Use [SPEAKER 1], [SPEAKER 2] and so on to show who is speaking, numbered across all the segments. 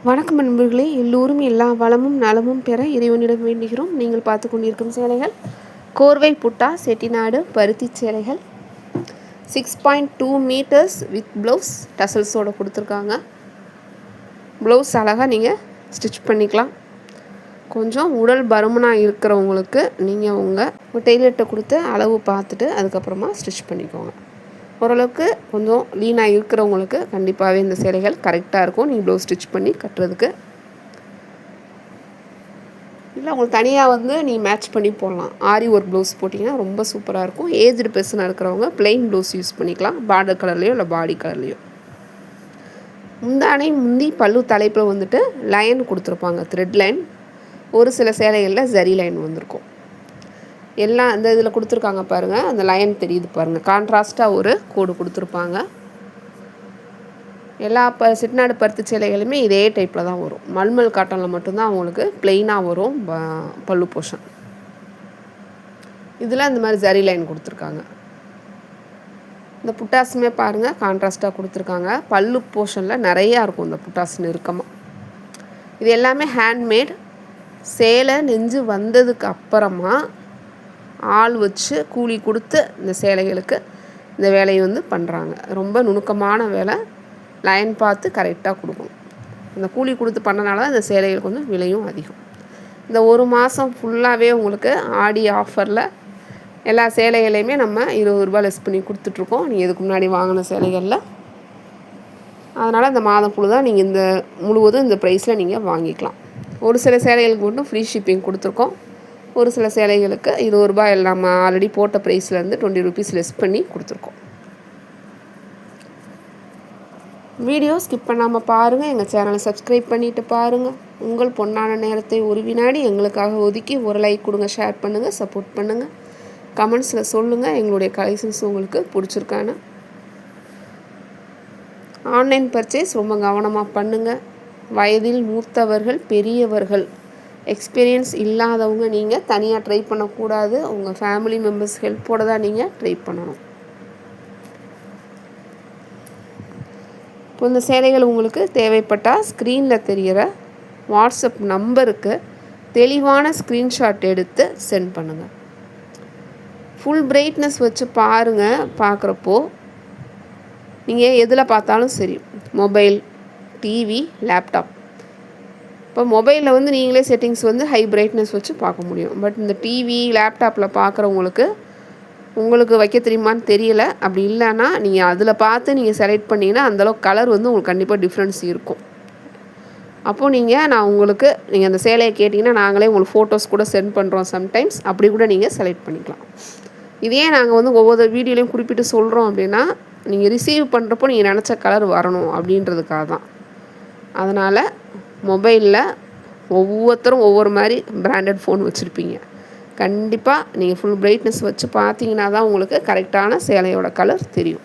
[SPEAKER 1] வணக்கம் நண்பர்களே, எல்லோரும் எல்லா வளமும் நலமும் பெற இறைவனிடம் வேண்டுகிறோம். நீங்கள் பார்த்து கொண்டிருக்கும் சேலைகள் கோர்வை புட்டா செட்டிநாடு பருத்தி சேலைகள் 6.2 மீட்டர்ஸ் வித் ப்ளவுஸ் டசல்ஸோடு கொடுத்துருக்காங்க. ப்ளவுஸ் அழகாக நீங்கள் ஸ்டிச் பண்ணிக்கலாம். கொஞ்சம் உடல் பருமனாக இருக்கிறவங்களுக்கு நீங்கள் உங்கள் டெய்லர்கிட்ட கொடுத்து அளவு பார்த்துட்டு அதுக்கப்புறமா ஸ்டிச் பண்ணிக்கோங்க. ஓரளவுக்கு கொஞ்சம் லீனாக இருக்கிறவங்களுக்கு கண்டிப்பாகவே இந்த சேலைகள் கரெக்டாக இருக்கும் நீங்கள் ப்ளவுஸ் ஸ்டிச் பண்ணி கட்டுறதுக்கு. இல்லை உங்களுக்கு தனியாக நீ மேட்ச் பண்ணி போடலாம். ஆரி ஒர்க் ப்ளவுஸ் போட்டிங்கன்னா ரொம்ப சூப்பராக இருக்கும். ஏஜ்டு பெர்சனாக இருக்கிறவங்க ப்ளெயின் ப்ளவுஸ் யூஸ் பண்ணிக்கலாம், பார்டர் கலர்லேயோ இல்லை பாடி கலர்லேயோ. முந்தி பல்லு தலைப்பில் லைன் கொடுத்துருப்பாங்க, த்ரெட் லைன். ஒரு சில சேலைகளில் ஜரி லைன் வந்திருக்கும். எல்லாம் அந்த இதில் கொடுத்துருக்காங்க பாருங்கள், அந்த லைன் தெரியுது பாருங்கள், கான்ட்ராஸ்ட்டாக ஒரு கோடு கொடுத்துருப்பாங்க. எல்லா செட்டிநாடு பருத்தி சேலைகளுமே இதே டைப்பில் தான் வரும். மல்மல் காட்டனில் மட்டும்தான் அவங்களுக்கு ப்ளெயினாக வரும் பல்லு போர்ஷன். இதில் இந்த மாதிரி ஜரி லைன் கொடுத்துருக்காங்க. இந்த புட்டாஸுமே பாருங்கள் கான்ட்ராஸ்ட்டாக கொடுத்துருக்காங்க. பல்லு போர்ஷனில் நிறையா இருக்கும் இந்த புட்டாஸ் நெருக்கமாக. இது எல்லாமே ஹேண்ட்மேட். சேலை நெஞ்சு வந்ததுக்கு அப்புறமா ஆள் வச்சு கூலி கொடுத்து இந்த சேலைகளுக்கு இந்த வேலையை பண்ணுறாங்க. ரொம்ப நுணுக்கமான வேலை. லைன் பார்த்து கரெக்டாக கொடுக்கணும். அந்த கூலி கொடுத்து பண்ணனால தான் இந்த சேலைகளுக்கு விலையும் அதிகம். இந்த ஒரு மாதம் ஃபுல்லாகவே உங்களுக்கு ஆடி ஆஃபரில் எல்லா சேலைகளையுமே நம்ம 20 ரூபா லெஸ் பண்ணி கொடுத்துட்ருக்கோம். நீங்கள் இதுக்கு முன்னாடி வாங்கின சேலைகளில். அதனால் இந்த மாதம் ஃபுல்லாக நீங்கள் இந்த முழுவதும் இந்த ப்ரைஸில் நீங்கள் வாங்கிக்கலாம். ஒரு சில சேலைகளுக்கு மட்டும் ஃப்ரீ ஷிப்பிங் கொடுத்துருக்கோம். ஒரு சில சேலைகளுக்கு 20 ரூபாய் நம்ம ஆல்ரெடி போட்ட ப்ரைஸ்லேருந்து 20 ருபீஸ் லெஸ் பண்ணி கொடுத்துருக்கோம். வீடியோ ஸ்கிப் பண்ணாமல் பாருங்கள். எங்கள் சேனலை சப்ஸ்கிரைப் பண்ணிவிட்டு பாருங்கள். உங்கள் பொன்னான நேரத்தை ஒரு வினாடி எங்களுக்காக ஒதுக்கி ஒரு லைக் கொடுங்க, ஷேர் பண்ணுங்கள், சப்போர்ட் பண்ணுங்கள். கமெண்ட்ஸில் சொல்லுங்கள் எங்களுடைய கலெக்ஷன்ஸ் உங்களுக்கு பிடிச்சிருக்கான்னு. ஆன்லைன் பர்ச்சேஸ் ரொம்ப கவனமாக பண்ணுங்கள். வயதில் மூத்தவர்கள், பெரியவர்கள், எக்ஸ்பீரியன்ஸ் இல்லாதவங்க நீங்கள் தனியாக ட்ரை பண்ணக்கூடாது. உங்கள் ஃபேமிலி மெம்பர்ஸ் ஹெல்ப்போடு தான் நீங்கள் ட்ரை பண்ணணும். இப்போ இந்த சேலைகள் உங்களுக்கு தேவைப்பட்டால் ஸ்க்ரீனில் தெரிகிற வாட்ஸ்அப் நம்பருக்கு தெளிவான ஸ்க்ரீன்ஷாட் எடுத்து சென்ட் பண்ணுங்கள். ஃபுல் பிரைட்னஸ் வச்சு பாருங்கள். பார்க்குறப்போ நீங்கள் எதில் பார்த்தாலும் சரி, மொபைல், டிவி, லேப்டாப். இப்போ மொபைலில் நீங்களே செட்டிங்ஸ் ஹை பிரைட்னஸ் வச்சு பார்க்க முடியும். பட் இந்த டிவி, லேப்டாப்பில் பார்க்குறவங்களுக்கு உங்களுக்கு வைக்க தெரியுமான்னு தெரியல. அப்படி இல்லைன்னா நீங்கள் அதில் பார்த்து நீங்கள் செலக்ட் பண்ணிங்கன்னா அந்தளவுக்கு கலர் உங்களுக்கு கண்டிப்பாக டிஃப்ரென்ஸ் இருக்கும். அப்போது நீங்கள் நீங்கள் அந்த சேலையை கேட்டிங்கன்னா நாங்களே உங்களுக்கு ஃபோட்டோஸ் கூட சென்ட் பண்ணுறோம் சம்டைம்ஸ். அப்படி கூட நீங்கள் செலக்ட் பண்ணிக்கலாம். இதே நாங்கள் ஒவ்வொரு வீடியோலையும் குறிப்பிட்டு சொல்கிறோம் அப்படின்னா நீங்கள் ரிசீவ் பண்ணுறப்போ நீங்கள் நினச்ச கலர் வரணும் அப்படின்றதுக்காக தான். அதனால் மொபைலில் ஒவ்வொருத்தரும் ஒவ்வொரு மாதிரி பிராண்டட் ஃபோன் வச்சுருப்பீங்க. கண்டிப்பாக நீங்கள் ஃபுல் பிரைட்னஸ் வச்சு பார்த்தீங்கன்னா தான் உங்களுக்கு கரெக்டான சேலையோட கலர் தெரியும்.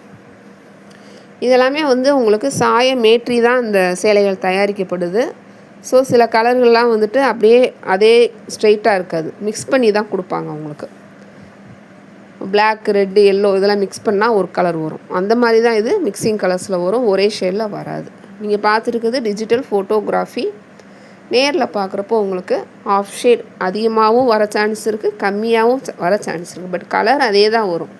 [SPEAKER 1] இதெல்லாமே உங்களுக்கு சாயம் மேற்றி தான் இந்த சேலைகள் தயாரிக்கப்படுது. ஸோ சில கலர்கள்லாம் அப்படியே அதே ஸ்ட்ரெயிட்டாக இருக்காது, மிக்ஸ் பண்ணி தான் கொடுப்பாங்க உங்களுக்கு. பிளாக், ரெட்டு, எல்லோ இதெல்லாம் மிக்ஸ் பண்ணால் ஒரு கலர் வரும். அந்த மாதிரி தான் இது மிக்சிங் கலர்ஸில் வரும், ஒரே ஷேடில் வராது. நீங்கள் பார்த்துருக்குது டிஜிட்டல் ஃபோட்டோகிராஃபி. நேரில் பார்க்குறப்போ உங்களுக்கு ஆஃப் ஷேட் அதிகமாகவும் வர சான்ஸ் இருக்குது, கம்மியாகவும் வர சான்ஸ் இருக்குது. பட் கலர் அதே தான் வரும்.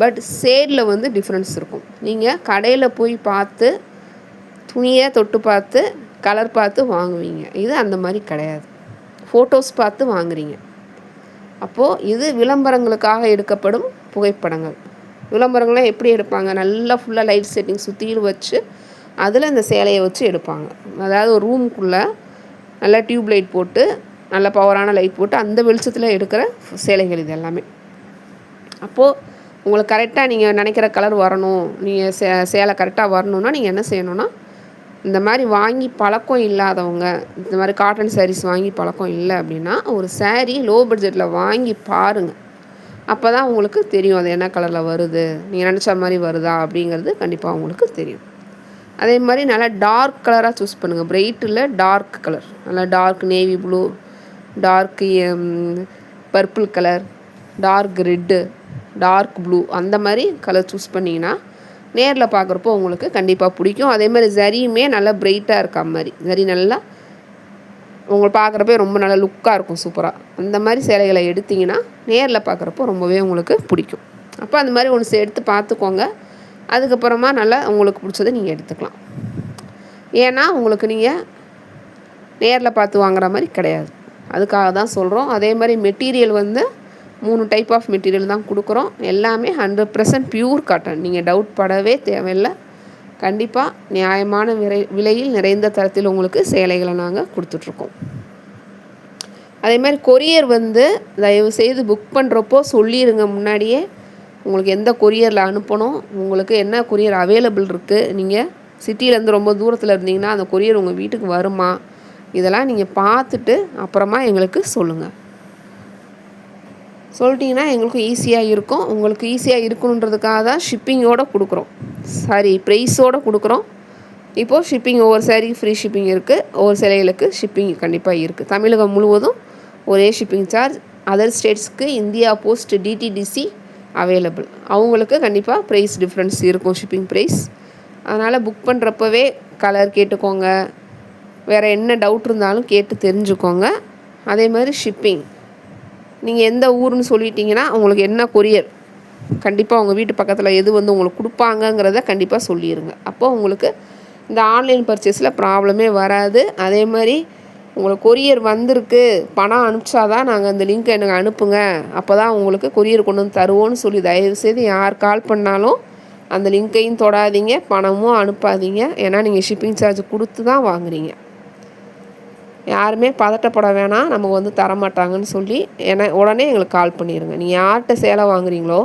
[SPEAKER 1] பட் ஷேடில் டிஃப்ரென்ஸ் இருக்கும். நீங்கள் கடையில் போய் பார்த்து துணியை தொட்டு பார்த்து கலர் பார்த்து வாங்குவீங்க. இது அந்த மாதிரி கிடையாது, ஃபோட்டோஸ் பார்த்து வாங்குறீங்க. அப்போது இது விளம்பரங்களுக்காக எடுக்கப்படும் புகைப்படங்கள். விளம்பரங்கள்லாம் எப்படி எடுப்பாங்க, நல்லா ஃபுல்லாக லைட் செட்டிங் சுற்றிலும் வச்சு அதில் இந்த சேலையை வச்சு எடுப்பாங்க. அதாவது ஒரு ரூமுக்குள்ளே நல்லா டியூப் லைட் போட்டு, நல்ல பவரான லைட் போட்டு அந்த வெளிச்சத்தில் எடுக்கிற சேலைகள் இது எல்லாமே. அப்போது உங்களுக்கு கரெக்டாக நீங்கள் நினைக்கிற கலர் வரணும், நீங்கள் சேலை கரெக்டாக வரணுன்னா நீங்கள் என்ன செய்யணுன்னா, இந்த மாதிரி வாங்கி பழக்கம் இல்லாதவங்க, இந்த மாதிரி காட்டன் சாரீஸ் வாங்கி பழக்கம் இல்லை அப்படின்னா ஒரு சாரீ லோ பட்ஜெட்டில் வாங்கி பாருங்கள். அப்போ தான் உங்களுக்கு தெரியும் அது என்ன கலரில் வருது, நீங்கள் நினச்ச மாதிரி வருதா அப்படிங்கிறது கண்டிப்பாக உங்களுக்கு தெரியும். அதே மாதிரி நல்லா டார்க் கலராக சூஸ் பண்ணுங்கள். பிரைட்டில் டார்க் கலர், நல்லா dark navy blue, dark purple colour, dark red, dark blue அந்த மாதிரி கலர் சூஸ் பண்ணிங்கன்னா நேரில் பார்க்குறப்போ உங்களுக்கு கண்டிப்பாக பிடிக்கும். அதே மாதிரி ஜரியுமே நல்லா பிரைட்டாக இருக்கா மாதிரி, ஜரி நல்லா உங்களுக்கு பார்க்குறப்பே ரொம்ப நல்லா லுக்காக இருக்கும் சூப்பராக. அந்த மாதிரி சேலைகளை எடுத்திங்கன்னா நேரில் பார்க்குறப்போ ரொம்பவே உங்களுக்கு பிடிக்கும். அப்போ அந்த மாதிரி ஒன்று எடுத்து பார்த்துக்கோங்க. அதுக்கப்புறமா நல்லா உங்களுக்கு பிடிச்சதை நீங்கள் எடுத்துக்கலாம். ஏன்னா உங்களுக்கு நீங்கள் நேரில் பார்த்து வாங்குற மாதிரி கிடையாது, அதுக்காக தான் சொல்கிறோம். அதே மாதிரி மெட்டீரியல் வந்து 3 டைப் ஆஃப் மெட்டீரியல் தான் கொடுக்குறோம். எல்லாமே 100% பியூர் காட்டன். நீங்கள் டவுட் படவே தேவையில்லை. கண்டிப்பாக நியாயமான விலையில் நிறைந்த தரத்தில் உங்களுக்கு சேலைகளை நாங்கள் கொடுத்துட்ருக்கோம். அதே மாதிரி கொரியர் வந்து தயவுசெய்து புக் பண்ணுறப்போ சொல்லிடுங்க முன்னாடியே. உங்களுக்கு எந்த கொரியரில் அனுப்பணும், உங்களுக்கு என்ன கொரியர் அவைலபிள் இருக்குது, நீங்கள் சிட்டியிலேருந்து ரொம்ப தூரத்தில் இருந்தீங்கன்னா அந்த கொரியர் உங்கள் வீட்டுக்கு வருமா, இதெல்லாம் நீங்கள் பார்த்துட்டு அப்புறமா எங்களுக்கு சொல்லுங்கள். சொல்லிட்டிங்கன்னா எங்களுக்கும் ஈஸியாக இருக்கும். உங்களுக்கு ஈஸியாக இருக்கணுன்றதுக்காக தான் ஷிப்பிங்கோடு கொடுக்குறோம். ப்ரைஸோடு கொடுக்குறோம். இப்போது ஷிப்பிங் ஒவ்வொரு சாரீ ஃப்ரீ ஷிப்பிங் இருக்குது, ஒவ்வொரு சிலைகளுக்கு ஷிப்பிங் கண்டிப்பாக இருக்குது. தமிழகம் முழுவதும் ஒரே ஷிப்பிங் சார்ஜ். அதர் ஸ்டேட்ஸ்க்கு இந்தியா போஸ்ட் டிடிடிசி அவைலபிள். அவங்களுக்கு கண்டிப்பாக ப்ரைஸ் டிஃப்ரென்ஸ் இருக்கும், ஷிப்பிங் ப்ரைஸ். அதனால் புக் பண்ணுறப்பவே கலர் கேட்டுக்கோங்க, வேறு என்ன டவுட் இருந்தாலும் கேட்டு தெரிஞ்சுக்கோங்க. அதே மாதிரி ஷிப்பிங் நீங்கள் எந்த ஊருன்னு சொல்லிட்டீங்கன்னா உங்களுக்கு என்ன கொரியர் கண்டிப்பாக உங்கள் வீட்டு பக்கத்தில் எது வந்து உங்களுக்கு கொடுப்பாங்கங்கிறத கண்டிப்பாக சொல்லிடுங்க. அப்போது உங்களுக்கு இந்த ஆன்லைன் பர்ச்சேஸில் ப்ராப்ளமே வராது. அதே மாதிரி உங்களுக்கு கொரியர் வந்திருக்கு, பணம் அனுப்பிச்சாதான் நாங்கள் இந்த லிங்க்கை எனக்கு அனுப்புங்க, அப்போ தான் உங்களுக்கு கொரியர் கொண்டு வந்து தருவோன்னு சொல்லி தயவுசெய்து யார் கால் பண்ணாலும் அந்த லிங்க்கையும் தொடாதீங்க, பணமும் அனுப்பாதீங்க. ஏன்னா நீங்கள் ஷிப்பிங் சார்ஜ் கொடுத்து தான் வாங்குறீங்க. யாருமே பதட்டப்பட வேணாம், நமக்கு வந்து தரமாட்டாங்கன்னு சொல்லி. ஏன்னா உடனே எங்களுக்கு கால் பண்ணிடுங்க. நீங்கள் யார்கிட்ட சேலை வாங்குறீங்களோ,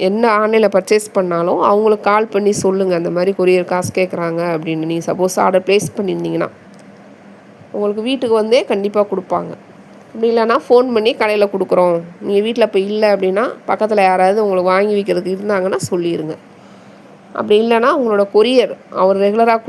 [SPEAKER 1] என்ன ஆன்லைனில் பர்ச்சேஸ் பண்ணாலும் அவங்களுக்கு கால் பண்ணி சொல்லுங்கள், அந்த மாதிரி கொரியர் காசு கேட்குறாங்க அப்படின்னு. நீங்கள் சப்போஸ் ஆர்டர் ப்ளேஸ் பண்ணியிருந்தீங்கன்னா உங்களுக்கு வீட்டுக்கு வந்தே கண்டிப்பாக கொடுப்பாங்க. அப்படி இல்லைனா ஃபோன் பண்ணி கடையில் கொடுக்குறோம், நீங்கள் வீட்டில் இப்போ இல்லை அப்படின்னா பக்கத்தில் யாராவது உங்களுக்கு வாங்கி வைக்கிறதுக்கு இருந்தாங்கன்னா சொல்லிடுங்க. அப்படி இல்லைனா உங்களோட கொரியர் அவர் ரெகுலராக